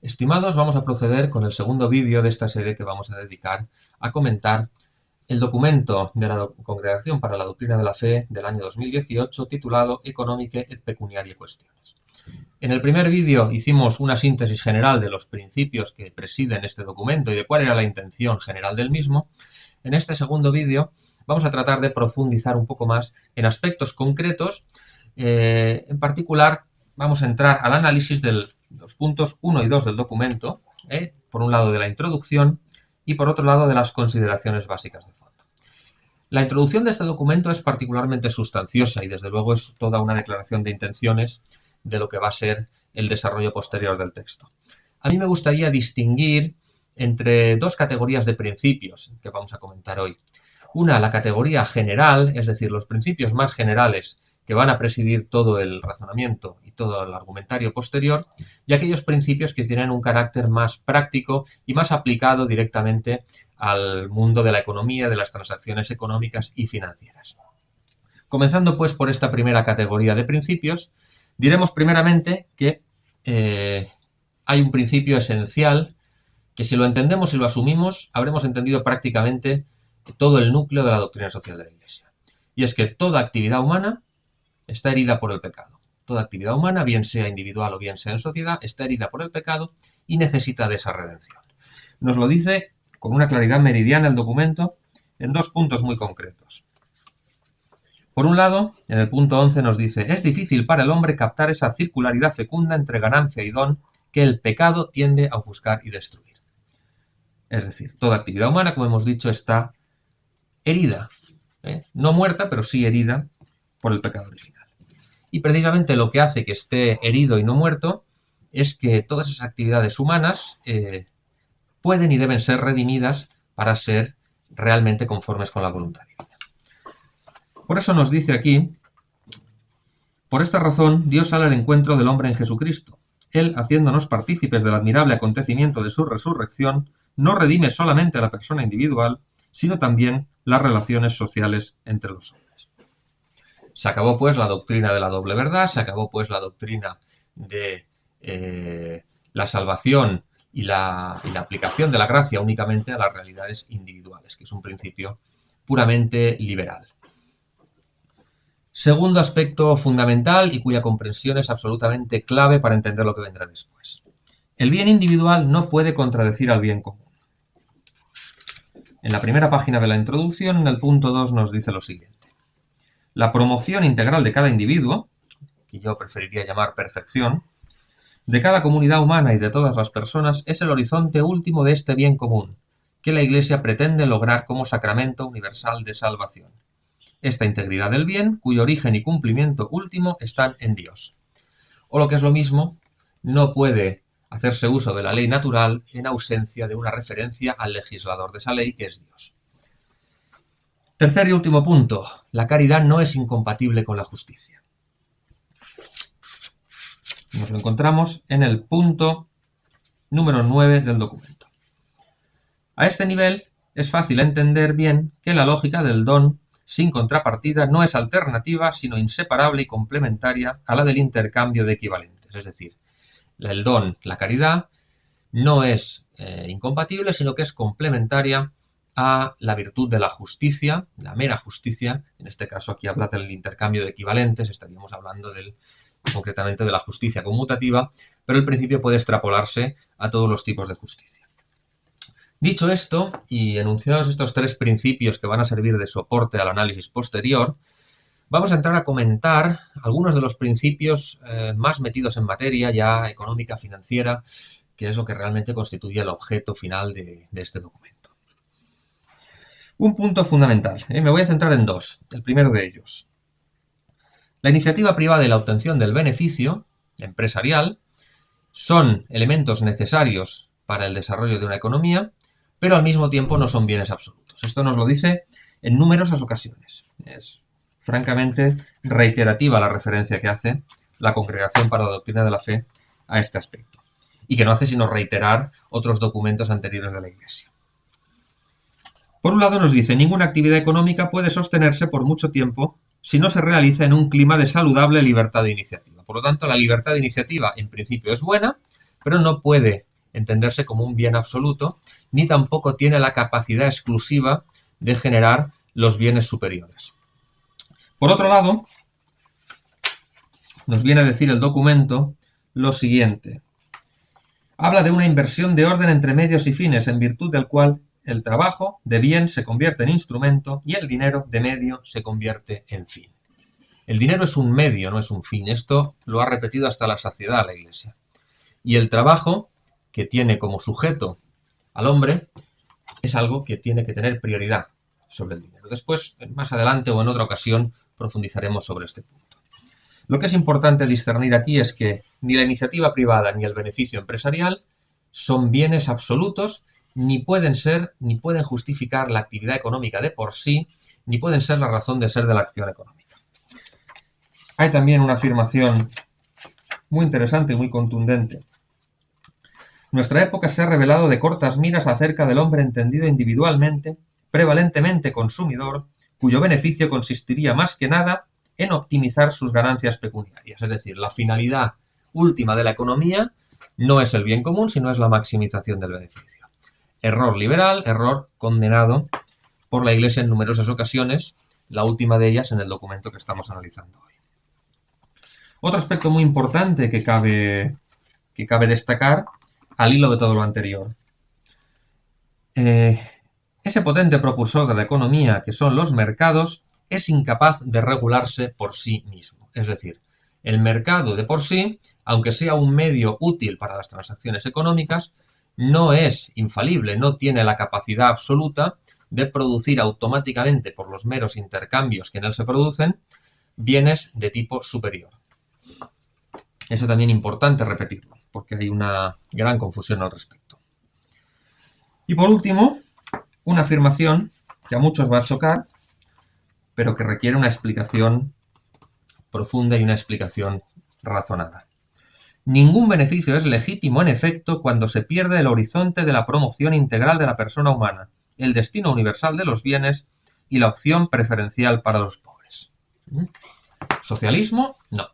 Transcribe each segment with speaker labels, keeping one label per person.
Speaker 1: Estimados, vamos a proceder con el segundo vídeo de esta serie que vamos a dedicar a comentar el documento de la Congregación para la Doctrina de la Fe del año 2018 titulado Economicae et Pecuniarie Questiones. En el primer vídeo hicimos una síntesis general de los principios que presiden este documento y de cuál era la intención general del mismo. En este segundo vídeo vamos a tratar de profundizar un poco más en aspectos concretos. En particular, vamos a entrar al análisis de los puntos 1 y 2 del documento, por un lado de la introducción y por otro lado de las consideraciones básicas de fondo. La introducción de este documento es particularmente sustanciosa y desde luego es toda una declaración de intenciones de lo que va a ser el desarrollo posterior del texto. A mí me gustaría distinguir entre dos categorías de principios que vamos a comentar hoy. Una, la categoría general, es decir, los principios más generales que van a presidir todo el razonamiento y todo el argumentario posterior, y aquellos principios que tienen un carácter más práctico y más aplicado directamente al mundo de la economía, de las transacciones económicas y financieras. Comenzando pues por esta primera categoría de principios, diremos primeramente que hay un principio esencial que si lo entendemos y lo asumimos, habremos entendido prácticamente todo el núcleo de la doctrina social de la Iglesia. Y es que toda actividad humana está herida por el pecado. Toda actividad humana, bien sea individual o bien sea en sociedad, está herida por el pecado y necesita de esa redención. Nos lo dice con una claridad meridiana el documento en dos puntos muy concretos. Por un lado, en el punto 11 nos dice: es difícil para el hombre captar esa circularidad fecunda entre ganancia y don que el pecado tiende a ofuscar y destruir. Es decir, toda actividad humana, como hemos dicho, está herida, no muerta, pero sí herida por el pecado original. Y precisamente lo que hace que esté herido y no muerto es que todas esas actividades humanas pueden y deben ser redimidas para ser realmente conformes con la voluntad divina. Por eso nos dice aquí: por esta razón Dios sale al encuentro del hombre en Jesucristo. Él, haciéndonos partícipes del admirable acontecimiento de su resurrección, no redime solamente a la persona individual, sino también las relaciones sociales entre los hombres. Se acabó pues la doctrina de la doble verdad, se acabó pues la doctrina de la salvación y la aplicación de la gracia únicamente a las realidades individuales, que es un principio puramente liberal. Segundo aspecto fundamental y cuya comprensión es absolutamente clave para entender lo que vendrá después. El bien individual no puede contradecir al bien común. En la primera página de la introducción, en el punto 2, nos dice lo siguiente: la promoción integral de cada individuo, que yo preferiría llamar perfección, de cada comunidad humana y de todas las personas, es el horizonte último de este bien común, que la Iglesia pretende lograr como sacramento universal de salvación. Esta integridad del bien, cuyo origen y cumplimiento último están en Dios. O lo que es lo mismo, no puede hacerse uso de la ley natural en ausencia de una referencia al legislador de esa ley, que es Dios. Tercer y último punto: la caridad no es incompatible con la justicia. Nos lo encontramos en el punto número 9 del documento. A este nivel es fácil entender bien que la lógica del don sin contrapartida no es alternativa, sino inseparable y complementaria a la del intercambio de equivalentes. Es decir, el don, la caridad, no es incompatible, sino que es complementaria a la virtud de la justicia, la mera justicia. En este caso aquí habla del intercambio de equivalentes, estaríamos hablando concretamente de la justicia conmutativa, pero el principio puede extrapolarse a todos los tipos de justicia. Dicho esto, y enunciados estos tres principios que van a servir de soporte al análisis posterior, vamos a entrar a comentar algunos de los principios más metidos en materia ya económica, financiera, que es lo que realmente constituye el objeto final de este documento. Un punto fundamental, me voy a centrar en dos. El primero de ellos: la iniciativa privada y la obtención del beneficio empresarial son elementos necesarios para el desarrollo de una economía, pero al mismo tiempo no son bienes absolutos. Esto nos lo dice en numerosas ocasiones. Es francamente reiterativa la referencia que hace la Congregación para la Doctrina de la Fe a este aspecto, y que no hace sino reiterar otros documentos anteriores de la Iglesia. Por un lado nos dice: ninguna actividad económica puede sostenerse por mucho tiempo si no se realiza en un clima de saludable libertad de iniciativa. Por lo tanto, la libertad de iniciativa en principio es buena, pero no puede entenderse como un bien absoluto, ni tampoco tiene la capacidad exclusiva de generar los bienes superiores. Por otro lado, nos viene a decir el documento lo siguiente. Habla de una inversión de orden entre medios y fines, en virtud del cual el trabajo de bien se convierte en instrumento y el dinero de medio se convierte en fin. El dinero es un medio, no es un fin. Esto lo ha repetido hasta la saciedad la Iglesia. Y el trabajo, que tiene como sujeto al hombre, es algo que tiene que tener prioridad sobre el dinero. Después, más adelante o en otra ocasión, profundizaremos sobre este punto. Lo que es importante discernir aquí es que ni la iniciativa privada ni el beneficio empresarial son bienes absolutos, ni pueden ser, ni pueden justificar la actividad económica de por sí, ni pueden ser la razón de ser de la acción económica. Hay también una afirmación muy interesante y muy contundente. Nuestra época se ha revelado de cortas miras acerca del hombre entendido individualmente, prevalentemente consumidor, cuyo beneficio consistiría más que nada en optimizar sus ganancias pecuniarias. Es decir, la finalidad última de la economía no es el bien común, sino es la maximización del beneficio. Error liberal, error condenado por la Iglesia en numerosas ocasiones, la última de ellas en el documento que estamos analizando hoy. Otro aspecto muy importante que cabe destacar al hilo de todo lo anterior. Ese potente propulsor de la economía que son los mercados es incapaz de regularse por sí mismo. Es decir, el mercado de por sí, aunque sea un medio útil para las transacciones económicas, no es infalible, no tiene la capacidad absoluta de producir automáticamente por los meros intercambios que en él se producen bienes de tipo superior. Eso también es importante repetirlo, porque hay una gran confusión al respecto. Y por último, una afirmación que a muchos va a chocar, pero que requiere una explicación profunda y una explicación razonada. Ningún beneficio es legítimo en efecto cuando se pierde el horizonte de la promoción integral de la persona humana, el destino universal de los bienes y la opción preferencial para los pobres. ¿Socialismo? No.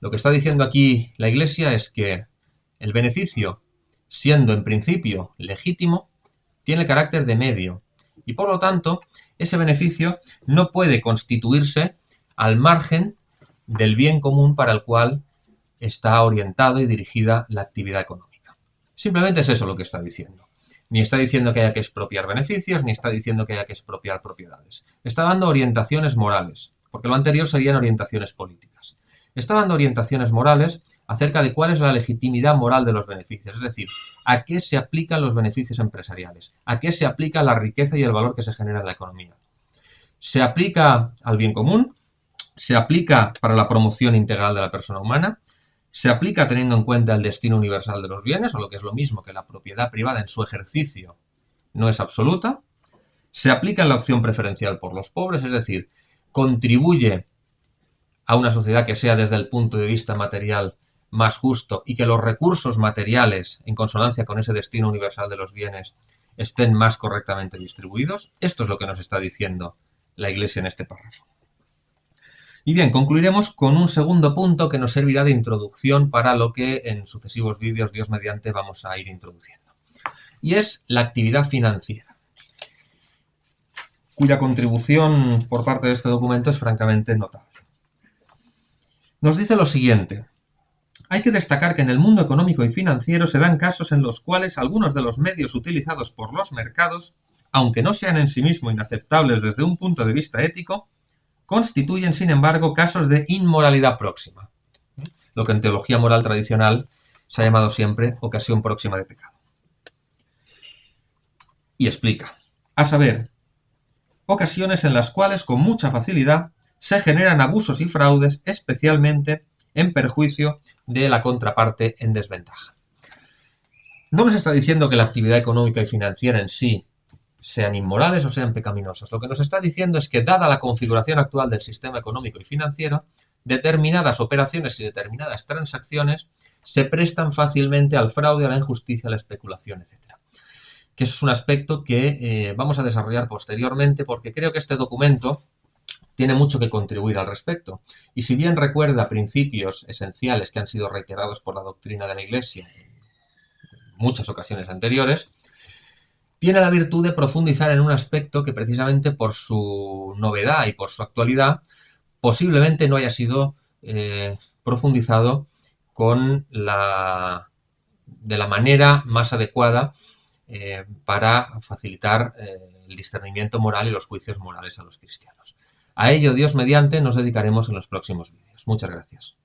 Speaker 1: Lo que está diciendo aquí la Iglesia es que el beneficio, siendo en principio legítimo, tiene carácter de medio y por lo tanto ese beneficio no puede constituirse al margen del bien común para el cual está orientada y dirigida la actividad económica. Simplemente es eso lo que está diciendo. Ni está diciendo que haya que expropiar beneficios, ni está diciendo que haya que expropiar propiedades. Está dando orientaciones morales, porque lo anterior serían orientaciones políticas. Está dando orientaciones morales acerca de cuál es la legitimidad moral de los beneficios, es decir, a qué se aplican los beneficios empresariales, a qué se aplica la riqueza y el valor que se genera en la economía. ¿Se aplica al bien común? ¿Se aplica para la promoción integral de la persona humana? ¿Se aplica teniendo en cuenta el destino universal de los bienes, o lo que es lo mismo que la propiedad privada en su ejercicio no es absoluta? ¿Se aplica en la opción preferencial por los pobres? Es decir, ¿contribuye a una sociedad que sea desde el punto de vista material más justo y que los recursos materiales, en consonancia con ese destino universal de los bienes, estén más correctamente distribuidos? Esto es lo que nos está diciendo la Iglesia en este párrafo. Y bien, concluiremos con un segundo punto que nos servirá de introducción para lo que en sucesivos vídeos, Dios mediante, vamos a ir introduciendo. Y es la actividad financiera, cuya contribución por parte de este documento es francamente notable. Nos dice lo siguiente. Hay que destacar que en el mundo económico y financiero se dan casos en los cuales algunos de los medios utilizados por los mercados, aunque no sean en sí mismos inaceptables desde un punto de vista ético, constituyen, sin embargo, casos de inmoralidad próxima, lo que en teología moral tradicional se ha llamado siempre ocasión próxima de pecado. Y explica, a saber, ocasiones en las cuales con mucha facilidad se generan abusos y fraudes, especialmente en perjuicio de la contraparte en desventaja. No nos está diciendo que la actividad económica y financiera en sí sean inmorales o sean pecaminosas. Lo que nos está diciendo es que, dada la configuración actual del sistema económico y financiero, determinadas operaciones y determinadas transacciones se prestan fácilmente al fraude, a la injusticia, a la especulación, etc. Que eso es un aspecto que vamos a desarrollar posteriormente, porque creo que este documento tiene mucho que contribuir al respecto. Y si bien recuerda principios esenciales que han sido reiterados por la doctrina de la Iglesia muchas ocasiones anteriores, tiene la virtud de profundizar en un aspecto que precisamente por su novedad y por su actualidad posiblemente no haya sido profundizado de la manera más adecuada para facilitar el discernimiento moral y los juicios morales a los cristianos. A ello, Dios mediante, nos dedicaremos en los próximos vídeos. Muchas gracias.